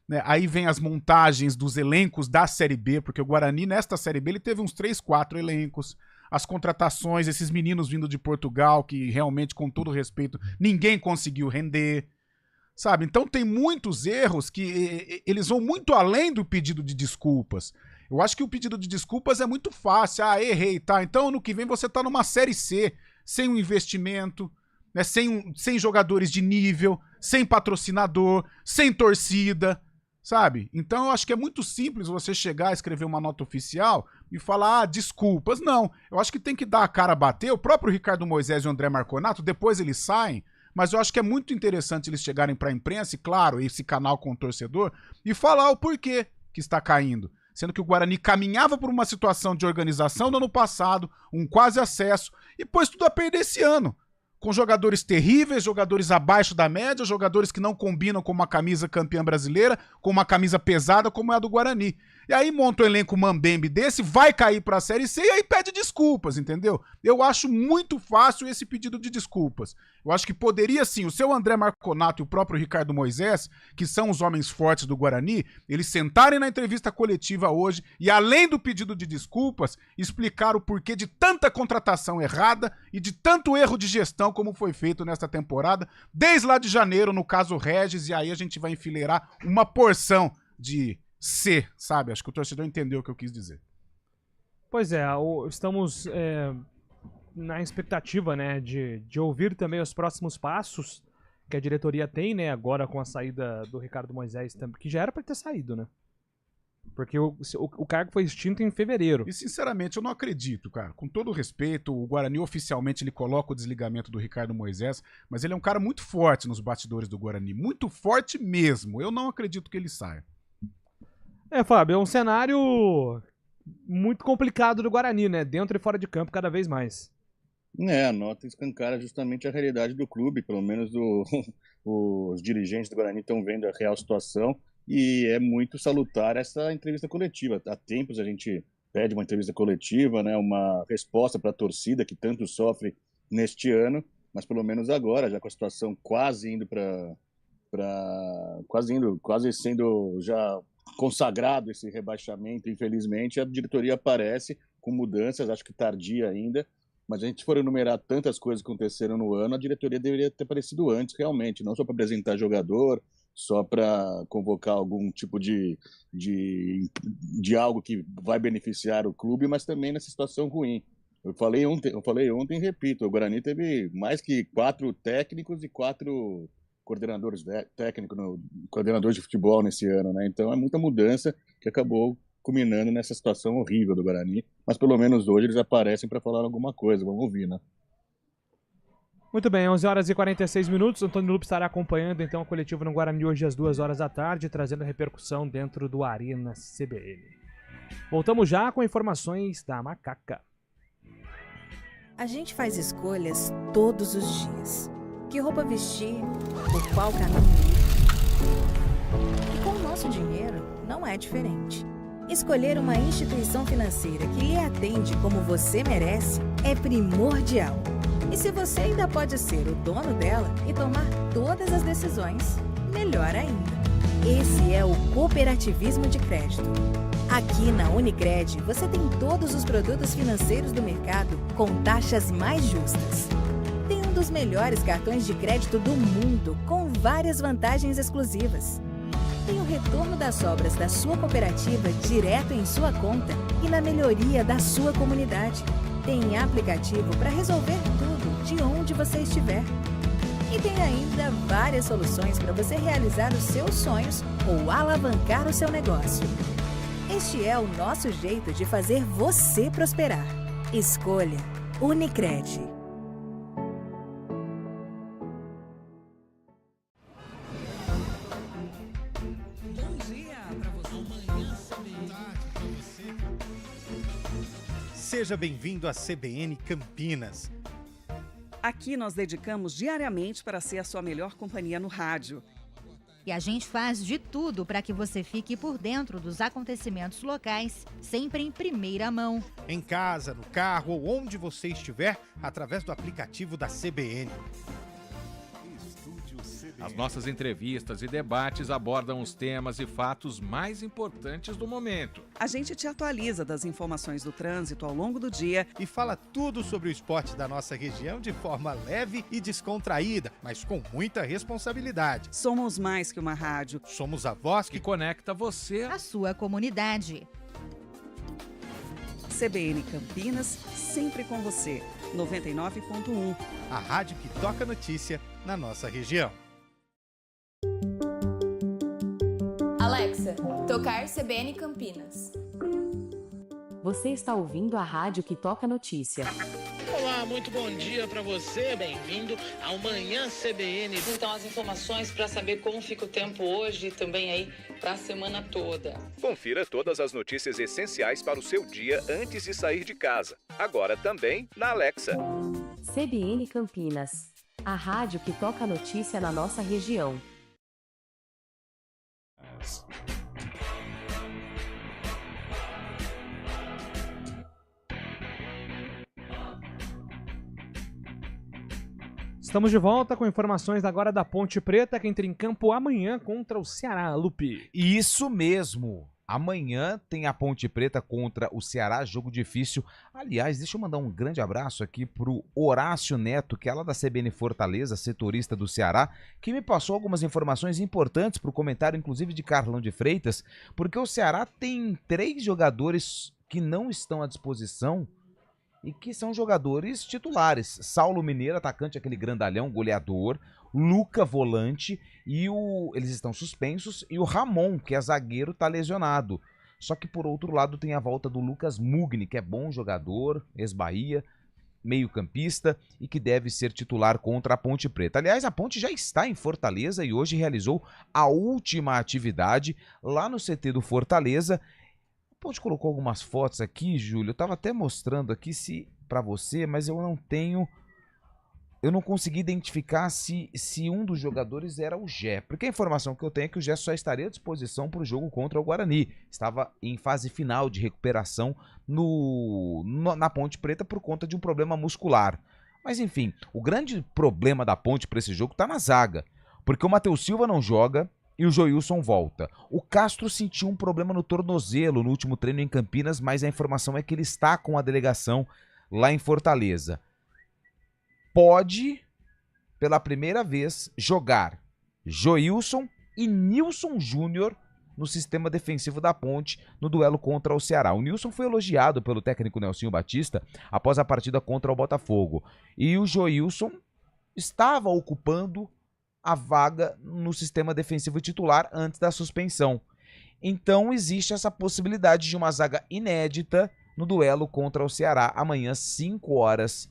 né? Aí vem as montagens dos elencos da Série B, porque o Guarani nesta Série B ele teve uns 3, 4 elencos, as contratações, esses meninos vindo de Portugal, que realmente, com todo respeito, ninguém conseguiu render. Sabe? Então tem muitos erros que eles vão muito além do pedido de desculpas. Eu acho que o pedido de desculpas é muito fácil. Ah, errei, tá? Então ano que vem você tá numa Série C, sem um investimento, né? Sem jogadores de nível, sem patrocinador, sem torcida, sabe? Então eu acho que é muito simples você chegar, escrever uma nota oficial e falar, desculpas. Não, eu acho que tem que dar a cara a bater. O próprio Ricardo Moisés e o André Marconato, depois eles saem, mas eu acho que é muito interessante eles chegarem pra imprensa, e claro, esse canal com o torcedor, e falar o porquê que está caindo. Sendo que o Guarani caminhava por uma situação de organização no ano passado, um quase acesso, e pôs tudo a perder esse ano. Com jogadores terríveis, jogadores abaixo da média, jogadores que não combinam com uma camisa campeã brasileira, com uma camisa pesada como é a do Guarani. E aí monta um elenco mambembe desse, vai cair pra Série C e aí pede desculpas, entendeu? Eu acho muito fácil esse pedido de desculpas. Eu acho que poderia sim, o seu André Marconato e o próprio Ricardo Moisés, que são os homens fortes do Guarani, eles sentarem na entrevista coletiva hoje e, além do pedido de desculpas, explicar o porquê de tanta contratação errada e de tanto erro de gestão como foi feito nesta temporada, desde lá de janeiro, no caso Regis, e aí a gente vai enfileirar uma porção de C, sabe? Acho que o torcedor entendeu o que eu quis dizer. Pois é, estamos na expectativa, né, de ouvir também os próximos passos que a diretoria tem, né, agora com a saída do Ricardo Moisés, que já era para ter saído, né? Porque o cargo foi extinto em fevereiro. E sinceramente, eu não acredito, cara. Com todo respeito, o Guarani oficialmente ele coloca o desligamento do Ricardo Moisés, mas ele é um cara muito forte nos bastidores do Guarani. Muito forte mesmo. Eu não acredito que ele saia. Fábio, é um cenário muito complicado do Guarani, né? Dentro e fora de campo, cada vez mais. A nota escancara justamente a realidade do clube, pelo menos os dirigentes do Guarani estão vendo a real situação e é muito salutar essa entrevista coletiva. Há tempos a gente pede uma entrevista coletiva, né? Uma resposta para a torcida que tanto sofre neste ano, mas pelo menos agora, já com a situação quase indo quase sendo já consagrado esse rebaixamento, infelizmente, a diretoria aparece com mudanças, acho que tardia ainda, mas a gente for enumerar tantas coisas que aconteceram no ano, a diretoria deveria ter aparecido antes, realmente, não só para apresentar jogador, só para convocar algum tipo de algo que vai beneficiar o clube, mas também nessa situação ruim. Eu falei ontem e repito, o Guarani teve mais que 4 técnicos e 4 coordenadores de futebol nesse ano, né? Então é muita mudança que acabou culminando nessa situação horrível do Guarani, mas pelo menos hoje eles aparecem para falar alguma coisa, vamos ouvir, né? Muito bem, 11 horas e 46 minutos, Antônio Lupe estará acompanhando então a coletiva no Guarani hoje às 2 horas da tarde, trazendo a repercussão dentro do Arena CBN. Voltamos já com informações da Macaca. A gente faz escolhas todos os dias. Que roupa vestir, por qual caminho ir. E com o nosso dinheiro, não é diferente. Escolher uma instituição financeira que lhe atende como você merece é primordial. E se você ainda pode ser o dono dela e tomar todas as decisões, melhor ainda. Esse é o cooperativismo de crédito. Aqui na Unicred, você tem todos os produtos financeiros do mercado com taxas mais justas. Tem um dos melhores cartões de crédito do mundo, com várias vantagens exclusivas. Tem o retorno das sobras da sua cooperativa direto em sua conta e na melhoria da sua comunidade. Tem aplicativo para resolver tudo de onde você estiver. E tem ainda várias soluções para você realizar os seus sonhos ou alavancar o seu negócio. Este é o nosso jeito de fazer você prosperar. Escolha Unicred. Seja bem-vindo à CBN Campinas. Aqui nós dedicamos diariamente para ser a sua melhor companhia no rádio. E a gente faz de tudo para que você fique por dentro dos acontecimentos locais, sempre em primeira mão. Em casa, no carro ou onde você estiver, através do aplicativo da CBN. As nossas entrevistas e debates abordam os temas e fatos mais importantes do momento. A gente te atualiza das informações do trânsito ao longo do dia e fala tudo sobre o esporte da nossa região de forma leve e descontraída, mas com muita responsabilidade. Somos mais que uma rádio. Somos a voz que conecta você à sua comunidade. CBN Campinas, sempre com você. 99.1. A rádio que toca notícia na nossa região. Alexa, tocar CBN Campinas. Você está ouvindo a rádio que toca notícia. Olá, muito bom dia para você, bem-vindo ao Manhã CBN. Então, as informações para saber como fica o tempo hoje e também aí para a semana toda. Confira todas as notícias essenciais para o seu dia antes de sair de casa. Agora também na Alexa. CBN Campinas, a rádio que toca notícia na nossa região. Estamos de volta com informações agora da Ponte Preta, que entra em campo amanhã contra o Ceará, Lupe. Isso mesmo! Amanhã tem a Ponte Preta contra o Ceará, jogo difícil. Aliás, deixa eu mandar um grande abraço aqui pro Horácio Neto, que é lá da CBN Fortaleza, setorista do Ceará, que me passou algumas informações importantes pro comentário, inclusive de Carlão de Freitas, porque o Ceará tem 3 jogadores que não estão à disposição e que são jogadores titulares. Saulo Mineiro, atacante, aquele grandalhão, goleador. Luca, volante, e eles estão suspensos. E o Ramon, que é zagueiro, tá lesionado. Só que, por outro lado, tem a volta do Lucas Mugni, que é bom jogador, ex-Bahia, meio-campista, e que deve ser titular contra a Ponte Preta. Aliás, a Ponte já está em Fortaleza e hoje realizou a última atividade lá no CT do Fortaleza. A Ponte colocou algumas fotos aqui, Júlio. Eu estava até mostrando aqui para você, mas eu não consegui identificar se um dos jogadores era o Gé. Porque a informação que eu tenho é que o Gé só estaria à disposição para o jogo contra o Guarani. Estava em fase final de recuperação na Ponte Preta por conta de um problema muscular. Mas enfim, o grande problema da Ponte para esse jogo está na zaga. Porque o Matheus Silva não joga e o Joilson volta. O Castro sentiu um problema no tornozelo no último treino em Campinas, mas a informação é que ele está com a delegação lá em Fortaleza. Pode, pela primeira vez, jogar Joilson e Nilson Júnior no sistema defensivo da Ponte no duelo contra o Ceará. O Nilson foi elogiado pelo técnico Nelsinho Batista após a partida contra o Botafogo. E o Joilson estava ocupando a vaga no sistema defensivo titular antes da suspensão. Então existe essa possibilidade de uma zaga inédita no duelo contra o Ceará amanhã, 5 horas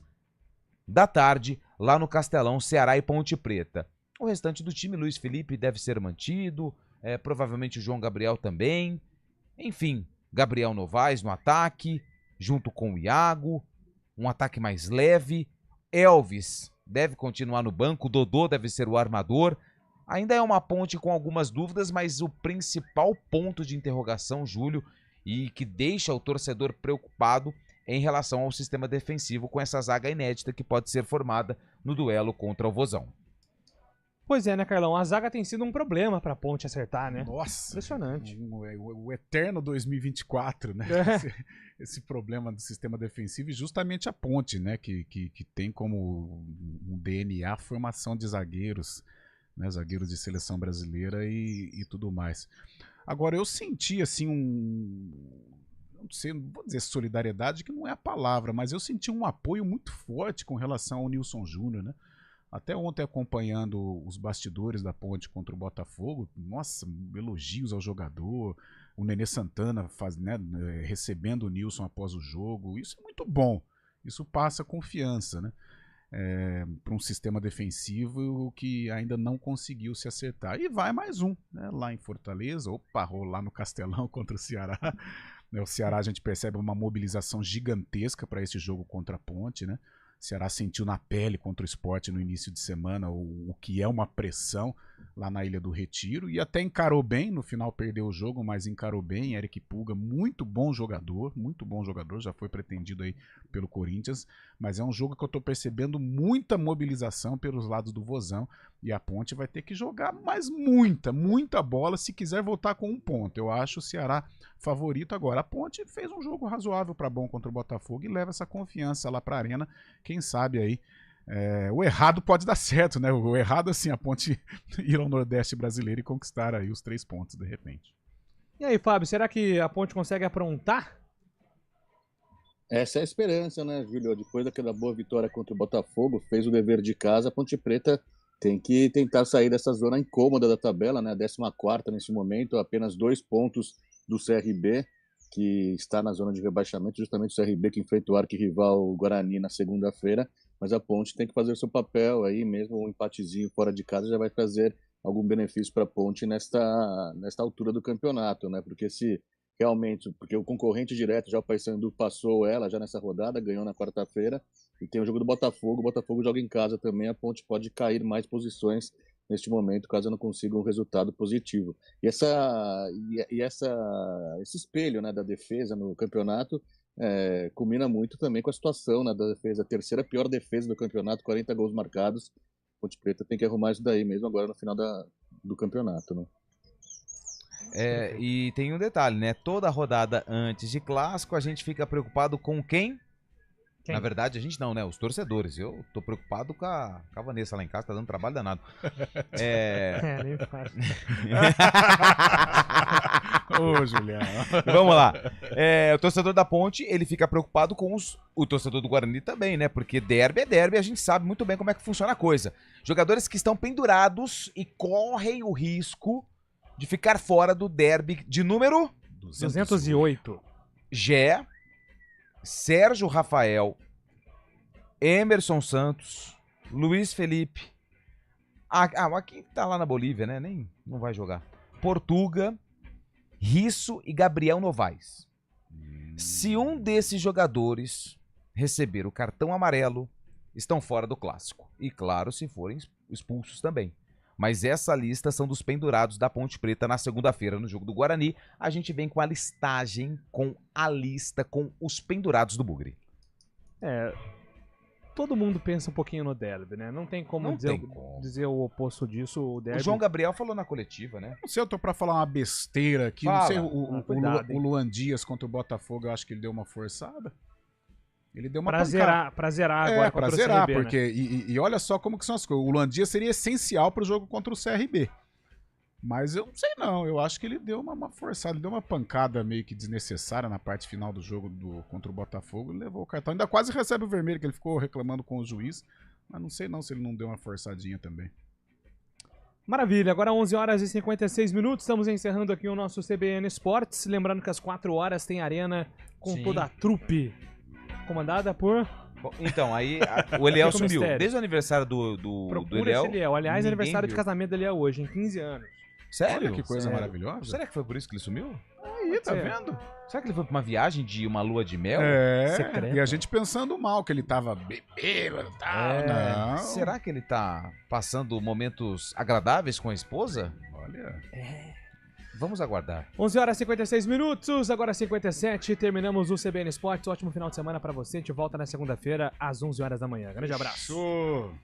da tarde, lá no Castelão, Ceará e Ponte Preta. O restante do time, Luiz Felipe deve ser mantido, provavelmente o João Gabriel também. Enfim, Gabriel Novaes no ataque, junto com o Iago, um ataque mais leve. Elvis deve continuar no banco, Dodô deve ser o armador. Ainda é uma Ponte com algumas dúvidas, mas o principal ponto de interrogação, Júlio, e que deixa o torcedor preocupado em relação ao sistema defensivo com essa zaga inédita que pode ser formada no duelo contra o Vozão. Pois é, né, Carlão? A zaga tem sido um problema pra Ponte acertar, né? Nossa! Impressionante. O eterno 2024, né? Esse problema do sistema defensivo e justamente a Ponte, né? Que tem como um DNA a formação de zagueiros, né? Zagueiros de seleção brasileira e tudo mais. Agora, eu senti, assim, não vou dizer solidariedade, que não é a palavra, mas eu senti um apoio muito forte com relação ao Nilson Júnior, né? Até ontem, acompanhando os bastidores da Ponte contra o Botafogo, nossa, elogios ao jogador, o Nenê Santana recebendo o Nilson após o jogo, isso é muito bom, isso passa confiança, né? Para um sistema defensivo que ainda não conseguiu se acertar. E vai mais um, né? Lá em Fortaleza, rolar no Castelão contra o Ceará. O Ceará, a gente percebe uma mobilização gigantesca para esse jogo contra a Ponte, né? O Ceará sentiu na pele contra o Sport no início de semana o que é uma pressão lá na Ilha do Retiro, e até encarou bem, no final perdeu o jogo, mas encarou bem. Eric Pulga, muito bom jogador, já foi pretendido aí pelo Corinthians, mas é um jogo que eu tô percebendo muita mobilização pelos lados do Vozão, e a Ponte vai ter que jogar mais muita bola se quiser voltar com 1 ponto. Eu acho o Ceará favorito agora. A Ponte fez um jogo razoável para bom contra o Botafogo e leva essa confiança lá para a Arena. Quem sabe aí o errado pode dar certo, né? O errado, assim, a Ponte ir ao Nordeste brasileiro e conquistar aí os 3 pontos de repente. E aí, Fábio, será que a Ponte consegue aprontar? Essa é a esperança, né, Júlio? Depois daquela boa vitória contra o Botafogo, fez o dever de casa, a Ponte Preta tem que tentar sair dessa zona incômoda da tabela, né? 14ª nesse momento, apenas 2 pontos do CRB, que está na zona de rebaixamento, justamente o CRB que enfrenta o arquirrival o Guarani na segunda-feira, mas a Ponte tem que fazer o seu papel aí, mesmo um empatezinho fora de casa já vai trazer algum benefício para a Ponte nesta altura do campeonato, né? Porque se realmente, porque o concorrente direto, já o Paysandu passou ela já nessa rodada, ganhou na quarta-feira, e tem o jogo do Botafogo, o Botafogo joga em casa também, a Ponte pode cair mais posições neste momento, caso não consiga um resultado positivo. E esse espelho, né, da defesa no campeonato combina muito também com a situação, né, da defesa, a terceira pior defesa do campeonato, 40 gols marcados. A Ponte Preta tem que arrumar isso daí mesmo agora no final do campeonato, né? E tem um detalhe, né? Toda rodada antes de clássico, a gente fica preocupado com quem? Na verdade, a gente não, né? Os torcedores. Eu tô preocupado com a Vanessa lá em casa, tá dando trabalho danado. Nem faz. Ô, Juliano. Vamos lá. O torcedor da Ponte, ele fica preocupado com o torcedor do Guarani também, né? Porque derby é derby, a gente sabe muito bem como é que funciona a coisa. Jogadores que estão pendurados e correm o risco de ficar fora do derby de número 208. Gé, Sérgio Rafael, Emerson Santos, Luiz Felipe. Aqui tá lá na Bolívia, né? Não vai jogar. Portuga, Risso e Gabriel Novaes. Se um desses jogadores receber o cartão amarelo, estão fora do clássico. E claro, se forem expulsos também. Mas essa lista são dos pendurados da Ponte Preta na segunda-feira no jogo do Guarani. A gente vem com a listagem, com a lista, com os pendurados do Bugre. Todo mundo pensa um pouquinho no derby, né? Não tem como dizer o oposto disso. O derby... João Gabriel falou na coletiva, né? Não sei, eu tô pra falar uma besteira aqui. Fala. Não sei, o Cuidado, Luan Dias contra o Botafogo, eu acho que ele deu uma forçada. Ele deu uma pra zerar agora contra pra zerar, o CRB, porque né? e olha só como que são as coisas. O Luan Dias seria essencial pro jogo contra o CRB. Mas eu não sei não, eu acho que ele deu uma forçada, ele deu uma pancada meio que desnecessária na parte final do jogo contra o Botafogo e levou o cartão. Ainda quase recebe o vermelho, que ele ficou reclamando com o juiz, mas não sei não se ele não deu uma forçadinha também. Maravilha, agora 11 horas e 56 minutos, estamos encerrando aqui o nosso CBN Esportes, lembrando que às 4 horas tem arena com toda a trupe, comandada por... Bom, então, aí o Eliel sumiu. Desde o aniversário do Eliel. Eliel. Aliás, aniversário de casamento do Eliel hoje, em 15 anos. Sério? Olha que coisa maravilhosa. Será que foi por isso que ele sumiu? Aí, tá vendo? Será que ele foi pra uma viagem de uma lua de mel? Secreta. E a gente pensando mal, que ele tava bebendo e tal. Não. Será que ele tá passando momentos agradáveis com a esposa? Olha. Vamos aguardar. 11 horas e 56 minutos, agora 57, terminamos o CBN Esportes. Ótimo final de semana pra você. A gente volta na segunda-feira às 11 horas da manhã. Grande abraço. Show.